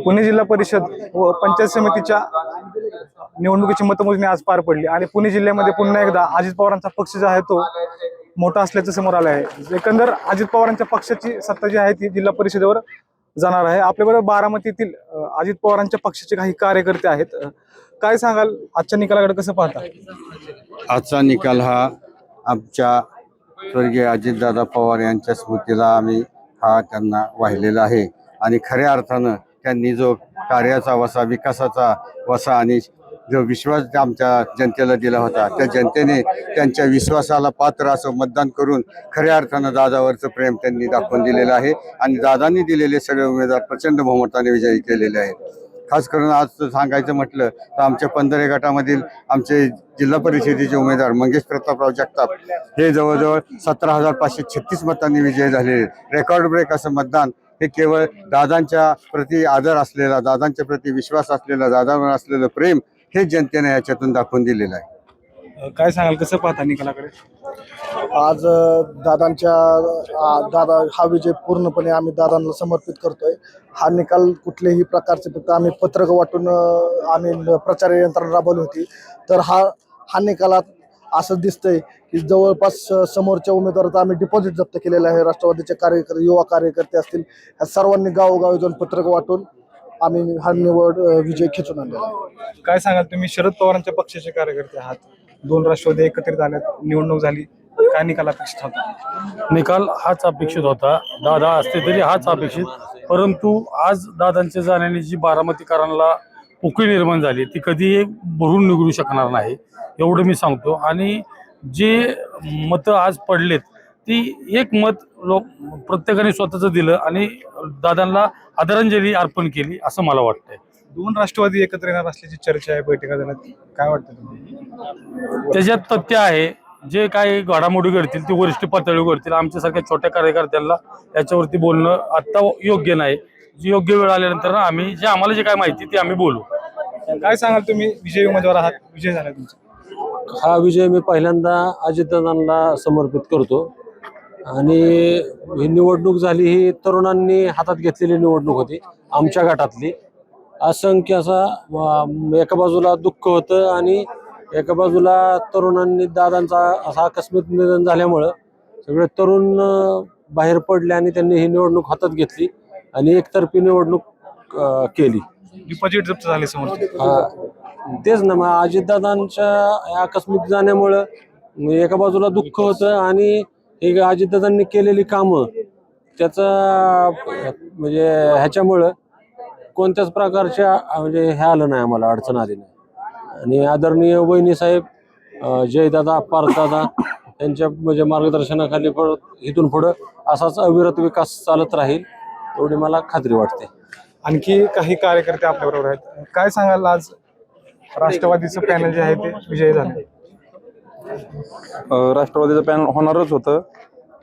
पुणे जिल्हा परिषद व पंचायत समितीच्या निवडणुकीची मतमोजणी आज पार पडली आणि पुणे जिल्ह्यामध्ये पुन्हा एकदा अजित पवारांचा पक्ष जो आहे तो मोठा असल्याचं समोर आलं आहे। एकंदर अजित पवारांच्या पक्षाची सत्ता जी आहे ती जिल्हा परिषदेवर जाणार आहे। आपल्याबरोबर बारामतीतील अजित पवारांच्या पक्षाचे काही कार्यकर्ते आहेत। काय सांगाल, आजच्या निकालाकडे कसं पाहता? आजचा निकाल हा आमच्या स्वर्गीय अजितदादा पवार यांच्या स्मृतीला आम्ही हा त्यांना वाहिलेला आहे आणि खऱ्या अर्थानं त्यांनी जो कार्याचा वसा, विकासाचा वसा आणि जो विश्वास आमच्या जनतेला दिला होता, त्या जनतेने त्यांच्या विश्वासाला पात्र असं मतदान करून खऱ्या अर्थानं दादावरचं प्रेम त्यांनी दाखवून दिलेलं आहे आणि दादांनी दिलेले सगळे उमेदवार प्रचंड बहुमताने विजयी केलेले आहेत। खास करून आज सांगायचं म्हटलं तर आमच्या 15 गटामधील आमचे जिल्हा परिषदेचे उमेदवार मंगेश प्रतापराव जगताप हे जवळजवळ 17,536 मतांनी विजयी झालेले। रेकॉर्ड ब्रेक असं मतदान हे केवळ दादांच्या प्रति आदर असलेला, दादांच्या प्रति विश्वास असलेला, दादावर असलेलं प्रेम हे जनतेने याच्यातून दाखवून दिलेलं आहे। काय सांगाल, कसं पाहता निकालाकडे? आज दादा हा विजय पूर्णपणे आम्ही दादांना समर्पित करतोय। हा निकाल कुठल्याही प्रकारचे फक्त आम्ही पत्रक वाटून आम्ही प्रचार यंत्रणा राबवली होती, तर हा निकालात असं दिसतंय की जवळपास समोरच्या उमेदवाराचा आम्ही डिपॉझिट जप्त केलेलं आहे। राष्ट्रवादीचे कार्यकर्ते, युवा कार्यकर्ते असतील, ह्या सर्वांनी गावोगावी जाऊन पत्रक वाटून आम्ही हा विजय खेचून आणलेला आहे। काय सांगाल, तुम्ही शरद पवारांच्या पक्षाचे कार्यकर्ते आहात, 2 राष्ट्रवादी एकत्रित आल्यात, निवडणूक झाली, काय निकाल अपेक्षित होता? निकाल हाच अपेक्षित होता, दादा असते तरी हाच अपेक्षित, परंतु आज दादांच्या जाण्याने जी बारामतीकरांना पोकळी निर्माण झाली ती कधी भरून निघू शकणार नाही, एवढं मी सांगतो। आणि जे मतं आज पडलेत ती एक मत लोक प्रत्येकाने स्वतःचं दिलं आणि दादांना आदरांजली अर्पण केली असं मला वाटतंय। 2 राष्ट्रवादी एकत्र येणार असल्याची चर्चा आहे, बैठका झाल्यात, काय वाटतं तुम्हाला? त्याच्यात तथ्य आहे, जे काही घडामोडी घडतील ती वरिष्ठ पातळीवर घडतील, आमच्यासारख्या छोट्या कार्यकर्त्यांना याच्यावरती बोलणं आत्ता योग्य नाही। जी योग्य वेळ आल्यानंतर आम्ही आम्हाला जे काय माहिती ती आम्ही बोलू। काय सांगाल, तुम्ही विजयी उमेदवार आहात, विजय झाला तुमचा? हा विजय मी पहिल्यांदा अजितदादांना समर्पित करतो आणि ही निवडणूक झाली, ही तरुणांनी हातात घेतलेली निवडणूक होती आमच्या गटातली। असंख्य असा एका बाजूला दुःख होतं आणि एका बाजूला तरुणांनी दादांचा असा आकस्मिक निधन झाल्यामुळं सगळे तरुण बाहेर पडले आणि त्यांनी ही निवडणूक हातात घेतली आणि एकतर्फी निवडणूक केली। डिपॉझिट जप्त झाले समोर? तेच ना, मग अजितदादांच्या आकस्मिक जाण्यामुळं एका बाजूला दुःख होतं आणि एक अजितदादांनी केलेली कामं त्याचा म्हणजे ह्याच्यामुळं कोणत्याच प्रकारच्या म्हणजे हे आलं नाही, आम्हाला अडचण आली नाही। आणि आदरणीय वहिनी साहेब, जयदादा, पार्थदादा यांच्या म्हणजे मार्गदर्शनाखाली इथून पुढं असाच अविरत विकास चालत राहील एवढी मला खात्री वाटते। आणखी काही कार्यकर्ते आपल्याबरोबर आहेत, काय सांगाल, आज राष्ट्रवादीचं पॅनल जे आहे ते विजयी झाले? राष्ट्रवादीचं पॅनल होणारच होतं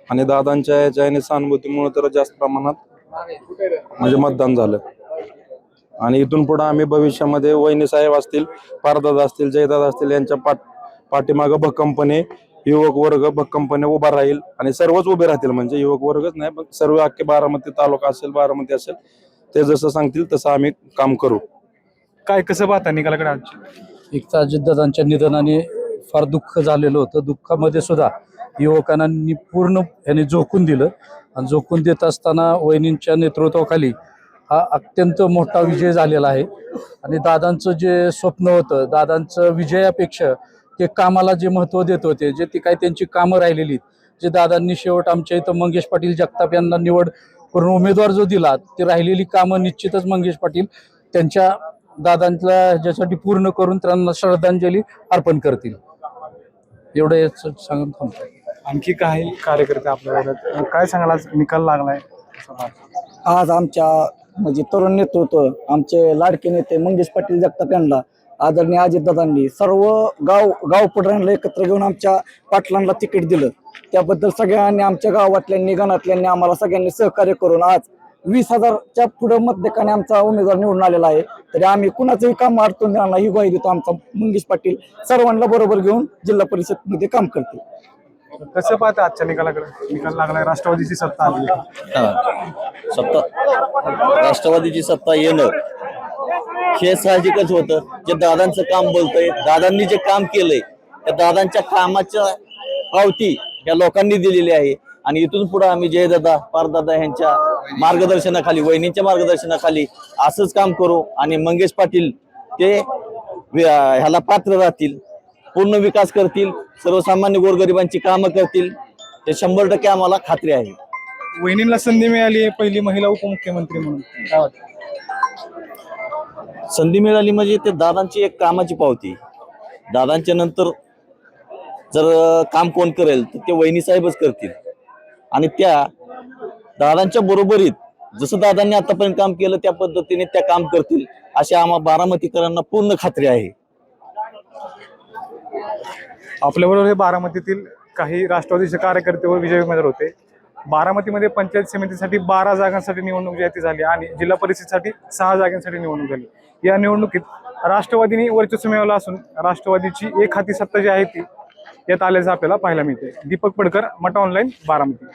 आणि दादांच्या याच्या सहानुभूतीमुळे तर जास्त प्रमाणात म्हणजे मतदान झालं आणि इथून पुढे आम्ही भविष्यामध्ये वहिनी साहेब असतील, पारदादा असतील, जयदादा असतील यांच्या पाठीमागं भक्कमपणे युवक वर्ग भक्कमपणे उभा राहील आणि सर्वच उभे राहतील, म्हणजे युवक वर्गच नाही पण सर्व अख्खे बारामती तालुका असेल, बारामती असेल, ते जसं सांगतील तसं आम्ही काम करू। काय कसं पाहता निकालाकडे? आज एक तर अजितदादांच्या निधनाने फार दुःख झालेलं होतं, दुःखामध्ये सुद्धा युवकांनी पूर्ण याने झोकून दिलं आणि झोकून देत असताना वहिनींच्या नेतृत्वाखाली हा अत्यंत मोठा विजय झालेला आहे। आणि दादांचं जे स्वप्न होतं, दादांचं विजयापेक्षा ते कामाला जे महत्त्व देत होते, जे ती काही त्यांची कामं राहिलेली, जे दादांनी शेवट आमच्या इथं मंगेश पाटील जगताप यांना निवड करून उमेदवार जो दिला, ती राहिलेली कामं निश्चितच मंगेश पाटील त्यांच्या दादांच्या ह्याच्यासाठी पूर्ण करून त्यांना श्रद्धांजली अर्पण करतील, एवढं सांगून थांबतो। आणखी काही कार्यकर्ते आपल्याबरोबर, काय सांगाल, आज निकाल लागलाय? आज आमच्या म्हणजे तरुण नेतृत्व, आमचे लाडके नेते मंगेश पाटील जगताप यांना आदरणीय अजितदादांनी सर्व गाव पुढाऱ्यांना एकत्र घेऊन आमच्या पाटलांना तिकीट दिलं, त्याबद्दल सगळ्यांनी, आमच्या गावातल्यांनी, गणातल्यांनी आम्हाला सगळ्यांनी सहकार्य करून आज 20,000च्या पुढे मतदारांनी आमचा उमेदवार निवडून आलेला आहे। तरी आम्ही कुणाचंही काम अडचून देणार नाही, ही ग्वाही देतो। आमचा मंगेश पाटील सर्वांना बरोबर घेऊन जिल्हा परिषदमध्ये काम करते। कसं पाहता आजच्या निकालाकडे? निकाल लागलाय, राष्ट्रवादीची सत्ता आली, सत्ता राष्ट्रवादीची सत्ता येणं हे साहजिकच होतं. जे दादांचं काम बोलतंय, दादांनी जे काम केलंय त्या दादांच्या कामाच्या पावती या लोकांनी दिलेली आहे. आणि इथून पुढे आम्ही जयदादा पारदादा यांच्या मार्गदर्शनाखाली, वहिनींच्या मार्गदर्शनाखाली असंच काम करू आणि मंगेश पाटील ते ह्याला पात्र राहतील, पूर्ण विकास करतील, सर्वसामान्य गोरगरिबांची कामं करतील, ते 100% आम्हाला खात्री आहे. वहिनींना संधी मिळाली आहे पहिली महिला उपमुख्यमंत्री म्हणून, काय वाटतं? संधी मिळाली म्हणजे ते दादांची एक कामाची पावती. दादांच्या नंतर जर काम कोण करेल तर ते वहिनी साहेबच करतील. आणि त्या दादांच्या बरोबरीत जसं दादांनी आतापर्यंत काम केलं त्या पद्धतीने त्या काम करतील अशी आम्हा बारामतीकरांना पूर्ण खात्री आहे. आपल्याबरोबर हे बारामतीतील काही राष्ट्रवादीचे कार्यकर्ते व विजय उमेदवार होते. बारामतीमध्ये पंचायत समितीसाठी 12 जागांसाठी निवडणूक जाहीर झाली आणि जिल्हा परिषदेसाठी 6 जागांसाठी निवडणूक झाली. या निवडणुकीत राष्ट्रवादीने वर्चस्व मिळवलं असून राष्ट्रवादीची एक हाती सत्ता जी आहे ती यात आल्याचं आपल्याला पाहायला मिळते. दीपक पडकर, मटा ऑनलाईन, बारामती.